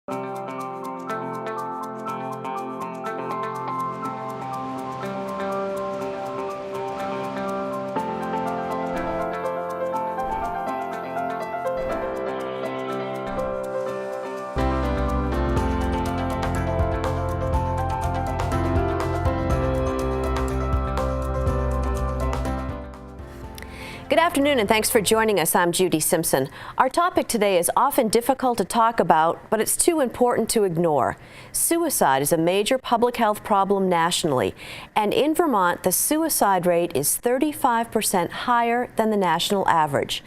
Good afternoon and thanks for joining us. I'm Judy Simpson. Our topic today is often difficult to talk about, but it's too important to ignore. Suicide is a major public health problem nationally, and in Vermont, the suicide rate is 35% higher than the national average.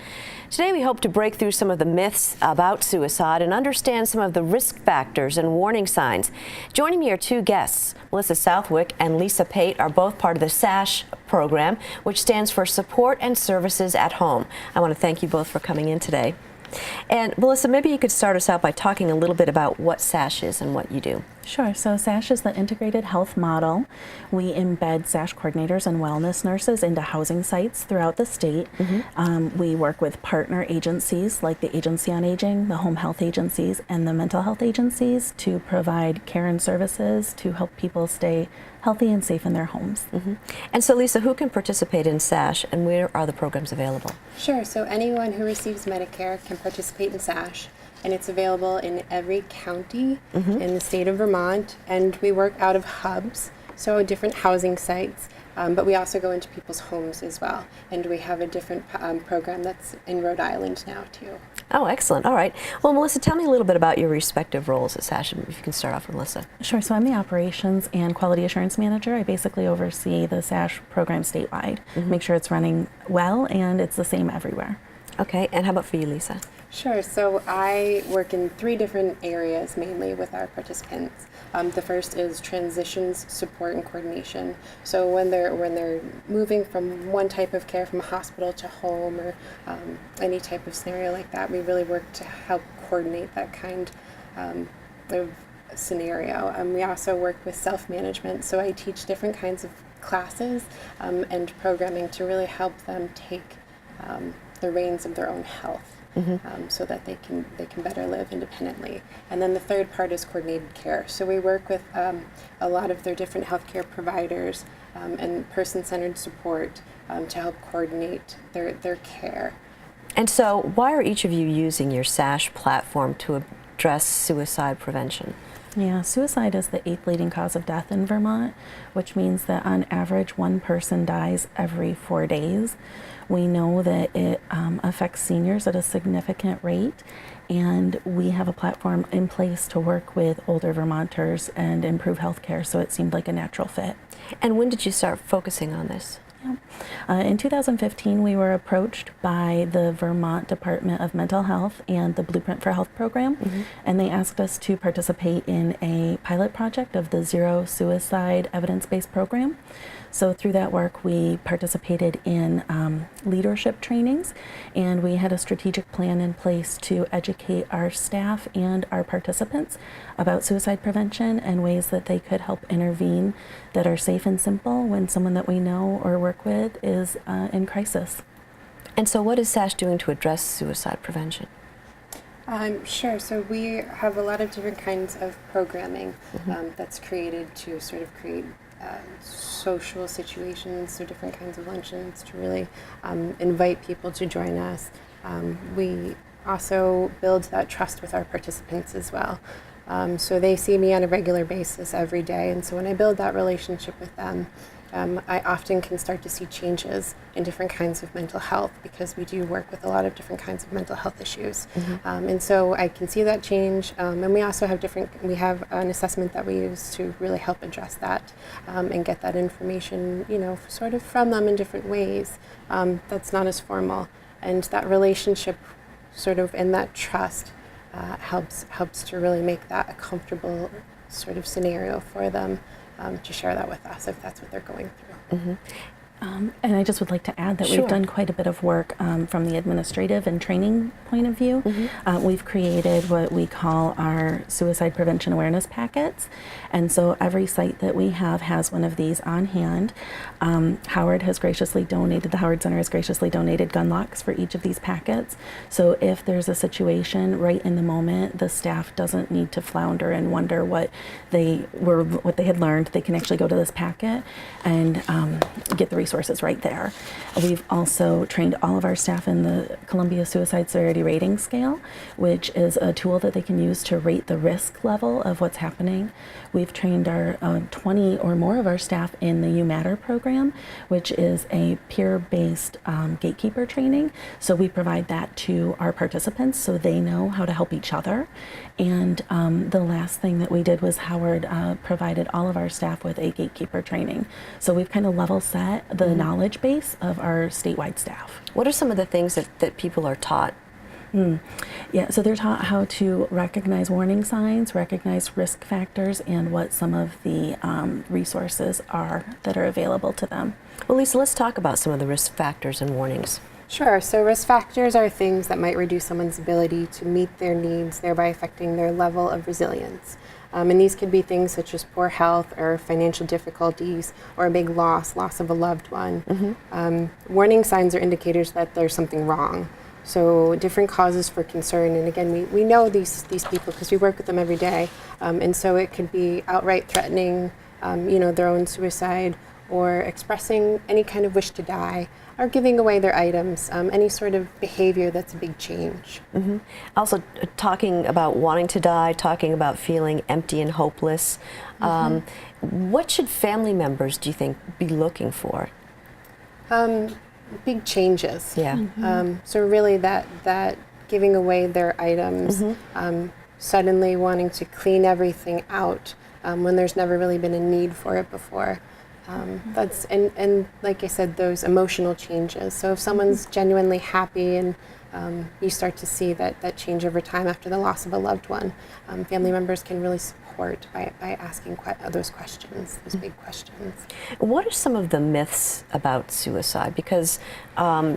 Today we hope to break through some of the myths about suicide and understand some of the risk factors and warning signs. Joining me are two guests. Melissa Southwick and Lisa Pate are both part of the Sash program, which stands for Support and Services at Home. I want to thank you both for coming in today. And Melissa, maybe you could start us out by talking a little bit about what Sash is and what you do. Sure. So Sash is the integrated health model. We embed Sash coordinators and wellness nurses into housing sites throughout the state. We work with partner agencies like the Agency on Aging, the home health agencies, and the mental health agencies to provide care and services to help people stay healthy and safe in their homes. And so Lisa, who can participate in Sash and where are the programs available? Sure, so anyone who receives Medicare can participate in Sash, and it's available in every county in the state of Vermont, and we work out of hubs, so different housing sites, but we also go into people's homes as well, and we have a different program that's in Rhode Island now too. Oh, excellent. All right. Well, Melissa, tell me a little bit about your respective roles at Sash, if you can start off with Melissa. Sure. So I'm the operations and quality assurance manager. I basically oversee the Sash program statewide, make sure it's running well and it's the same everywhere. Okay. And how about for you, Lisa? Sure. So I work in 3 different areas mainly with our participants. The first is transitions, support, and coordination. So when they're moving from one type of care, from a hospital to home, or any type of scenario like that, we really work to help coordinate that kind of scenario. We also work with self-management. So I teach different kinds of classes and programming to really help them take the reins of their own health. So that they can better live independently. And then the third part is coordinated care. So we work with a lot of their different healthcare providers and person-centered support to help coordinate their care. And so why are each of you using your Sash platform to address suicide prevention? Yeah, suicide is the 8th leading cause of death in Vermont, which means that on average 1 person dies every 4 days. We know that it affects seniors at a significant rate, and we have a platform in place to work with older Vermonters and improve healthcare, so it seemed like a natural fit. And when did you start focusing on this? In 2015, we were approached by the Vermont Department of Mental Health and the Blueprint for Health program, and they asked us to participate in a pilot project of the Zero Suicide evidence-based program. So through that work, we participated in leadership trainings, and we had a strategic plan in place to educate our staff and our participants about suicide prevention and ways that they could help intervene that are safe and simple when someone that we know or work with is in crisis. And so what is Sash doing to address suicide prevention? Sure. So we have a lot of different kinds of programming that's created to sort of create social situations, so different kinds of luncheons to really invite people to join us. We also build that trust with our participants as well. So they see me on a regular basis every day, and so when I build that relationship with them, I often can start to see changes in different kinds of mental health because we do work with a lot of different kinds of mental health issues. And so I can see that change, and we also have we have an assessment that we use to really help address that and get that information, sort of from them in different ways that's not as formal. And that relationship sort of and that trust helps to really make that a comfortable sort of scenario for them to share that with us if that's what they're going through. And I just would like to add that Sure. we've done quite a bit of work from the administrative and training point of view. We've created what we call our suicide prevention awareness packets. And so every site that we have has one of these on hand. Howard has graciously donated, the Howard Center has graciously donated gun locks for each of these packets. So if there's a situation right in the moment, the staff doesn't need to flounder and wonder what they had learned. They can actually go to this packet and get the resources right there. We've also trained all of our staff in the Columbia Suicide Severity Rating Scale, which is a tool that they can use to rate the risk level of what's happening. We've trained our 20 or more of our staff in the You Matter program, which is a peer-based gatekeeper training. So we provide that to our participants so they know how to help each other. And the last thing that we did was Howard provided all of our staff with a gatekeeper training. So we've kind of level set the knowledge base of our statewide staff. What are some of the things that people are taught? Yeah, so they're taught how to recognize warning signs, recognize risk factors, and what some of the resources are that are available to them. Well, Lisa, let's talk about some of the risk factors and warnings. Sure. So risk factors are things that might reduce someone's ability to meet their needs, thereby affecting their level of resilience. And these could be things such as poor health or financial difficulties or a big loss of a loved one. Warning signs are indicators that there's something wrong. So different causes for concern, and again, we know these people because we work with them every day, and so it could be outright threatening, their own suicide, or expressing any kind of wish to die, or giving away their items, any sort of behavior that's a big change. Also, talking about wanting to die, talking about feeling empty and hopeless. What should family members, do you think, be looking for? Big changes. Yeah. So really that giving away their items, suddenly wanting to clean everything out when there's never really been a need for it before. That's and like I said, those emotional changes. So if someone's genuinely happy and you start to see that change over time after the loss of a loved one, family members can really support by asking those questions, those big questions. What are some of the myths about suicide? Because, I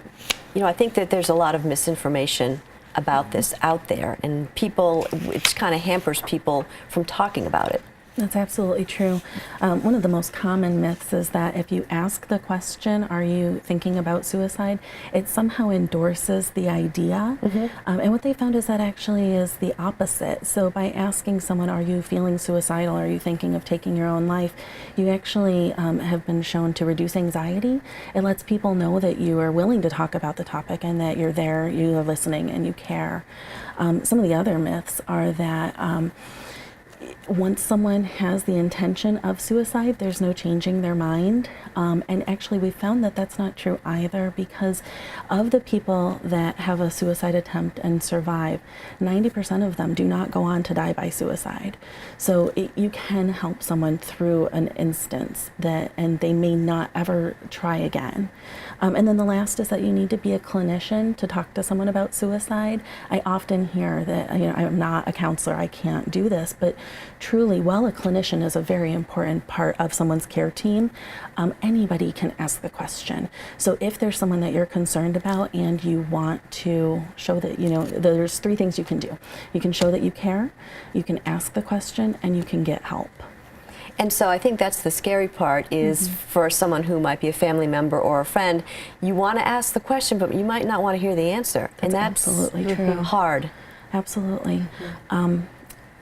think that there's a lot of misinformation about this out there, and it kind of hampers people from talking about it. That's absolutely true. One of the most common myths is that if you ask the question, are you thinking about suicide, it somehow endorses the idea. And what they found is that actually is the opposite. So by asking someone, are you feeling suicidal, are you thinking of taking your own life, you actually have been shown to reduce anxiety. It lets people know that you are willing to talk about the topic and that you're there, you are listening, and you care. Some of the other myths are that once someone has the intention of suicide, there's no changing their mind. And actually we found that that's not true either, because of the people that have a suicide attempt and survive, 90% of them do not go on to die by suicide. So you can help someone through an instance and they may not ever try again. And then the last is that you need to be a clinician to talk to someone about suicide. I often hear that, I'm not a counselor, I can't do this, but truly, while a clinician is a very important part of someone's care team, anybody can ask the question. So if there's someone that you're concerned about and you want to show that, there's 3 things you can do. You can show that you care, you can ask the question, and you can get help. And so I think that's the scary part is for someone who might be a family member or a friend, you want to ask the question, but you might not want to hear the answer. That's absolutely true. Hard. Absolutely.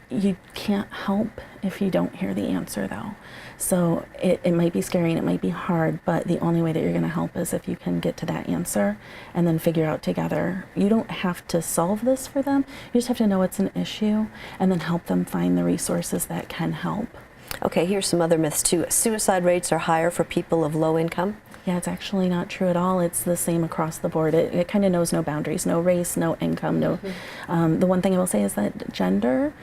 You can't help if you don't hear the answer, though. So it might be scary and it might be hard, but the only way that you're going to help is if you can get to that answer and then figure out together. You don't have to solve this for them. You just have to know it's an issue and then help them find the resources that can help. Okay, here's some other myths too. Suicide rates are higher for people of low income. Yeah, it's actually not true at all. It's the same across the board. It kind of knows no boundaries, no race, no income, no. The one thing I will say is that gender,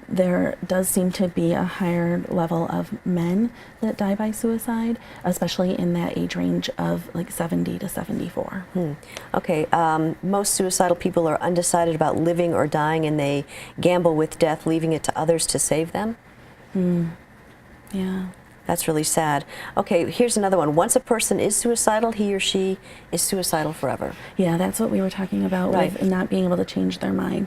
there does seem to be a higher level of men that die by suicide, especially in that age range of like 70 to 74. Okay, most suicidal people are undecided about living or dying, and they gamble with death, leaving it to others to save them. Yeah. That's really sad. Okay, here's another one. Once a person is suicidal, he or she is suicidal forever. Yeah, that's what we were talking about Right. with not being able to change their mind.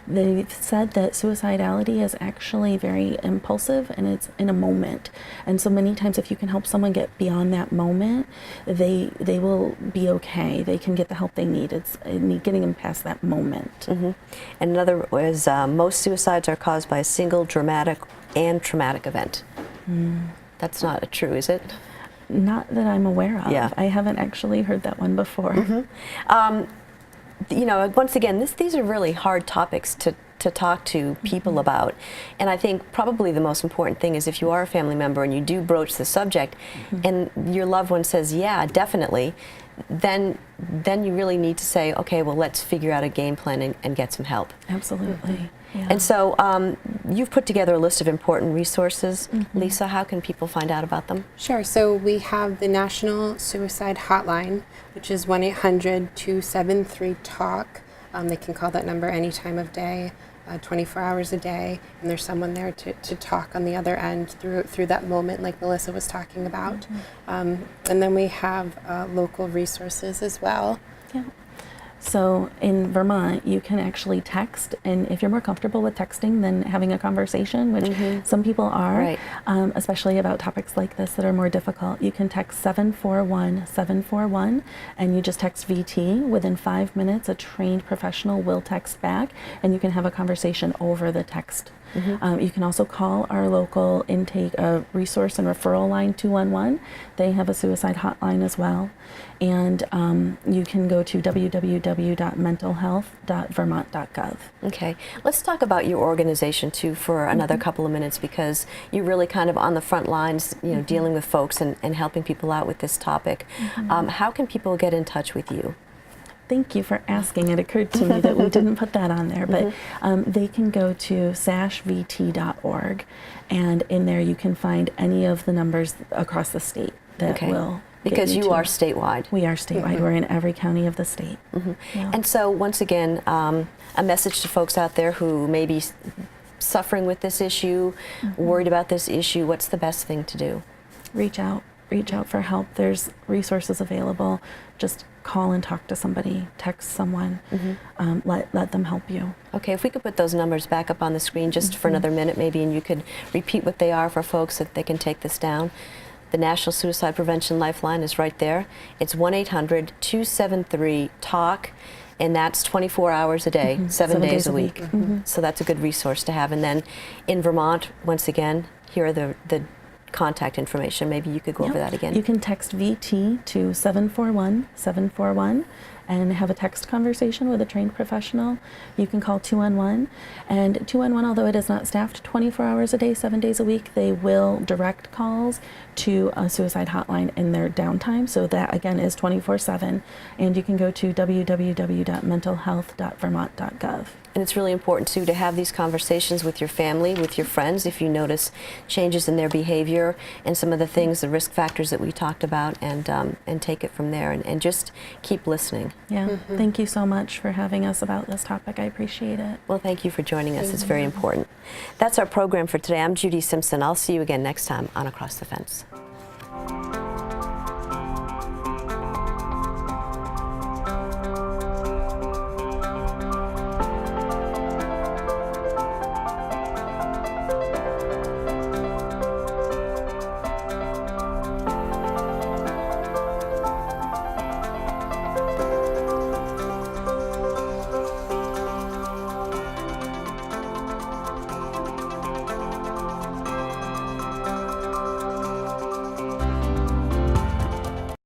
They've said that suicidality is actually very impulsive and it's in a moment. And so many times if you can help someone get beyond that moment, they will be okay. They can get the help they need. It's getting them past that moment. And another is most suicides are caused by a single dramatic and traumatic event. That's not true, is it? Not that I'm aware of. Yeah. I haven't actually heard that one before. You know, once again, these are really hard topics to talk to people about. And I think probably the most important thing is if you are a family member and you do broach the subject and your loved one says, yeah, definitely, then you really need to say, okay, well, let's figure out a game plan and get some help. Absolutely. Yeah. And so you've put together a list of important resources. Lisa, how can people find out about them? Sure. So we have the National Suicide Hotline, which is 1-800-273-TALK. They can call that number any time of day, 24 hours a day, and there's someone there to talk on the other end through that moment like Melissa was talking about. And then we have local resources as well. Yeah. So in Vermont, you can actually text, and if you're more comfortable with texting than having a conversation, which some people are, Right. Especially about topics like this that are more difficult, you can text 741-741, and you just text VT. Within 5 minutes, a trained professional will text back, and you can have a conversation over the text. You can also call our local intake resource and referral line 211. They have a suicide hotline as well. And you can go to www.mentalhealth.vermont.gov. Okay, let's talk about your organization too for another couple of minutes, because you're really kind of on the front lines, you know, dealing with folks and helping people out with this topic. How can people get in touch with you? Thank you for asking. It occurred to me that we didn't put that on there, but they can go to sashvt.org, and in there you can find any of the numbers across the state that will. Because you are statewide. We are statewide. We're in every county of the state. Yeah. And so, once again, a message to folks out there who may be suffering with this issue, worried about this issue, what's the best thing to do? Reach out for help. There's resources available. Just call and talk to somebody, text someone, let them help you. Okay, if we could put those numbers back up on the screen just for another minute maybe, and you could repeat what they are for folks so that they can take this down. The National Suicide Prevention Lifeline is right there. It's 1-800-273-TALK, and that's 24 hours a day, 7 days a week. So that's a good resource to have. And then in Vermont, once again, here are the contact information. Maybe you could go over that again. You can text VT to 741-741 and have a text conversation with a trained professional. You can call 211, and 211, although it is not staffed 24 hours a day, 7 days a week, they will direct calls to a suicide hotline in their downtime. So that again is 24/7, and you can go to www.mentalhealth.vermont.gov. And it's really important too to have these conversations with your family, with your friends, if you notice changes in their behavior and some of the things, the risk factors that we talked about, and take it from there, and just keep listening. Yeah, thank you so much for having us about this topic. I appreciate it. Well, thank you for joining us. It's very important. That's our program for today. I'm Judy Simpson. I'll see you again next time on Across the Fence.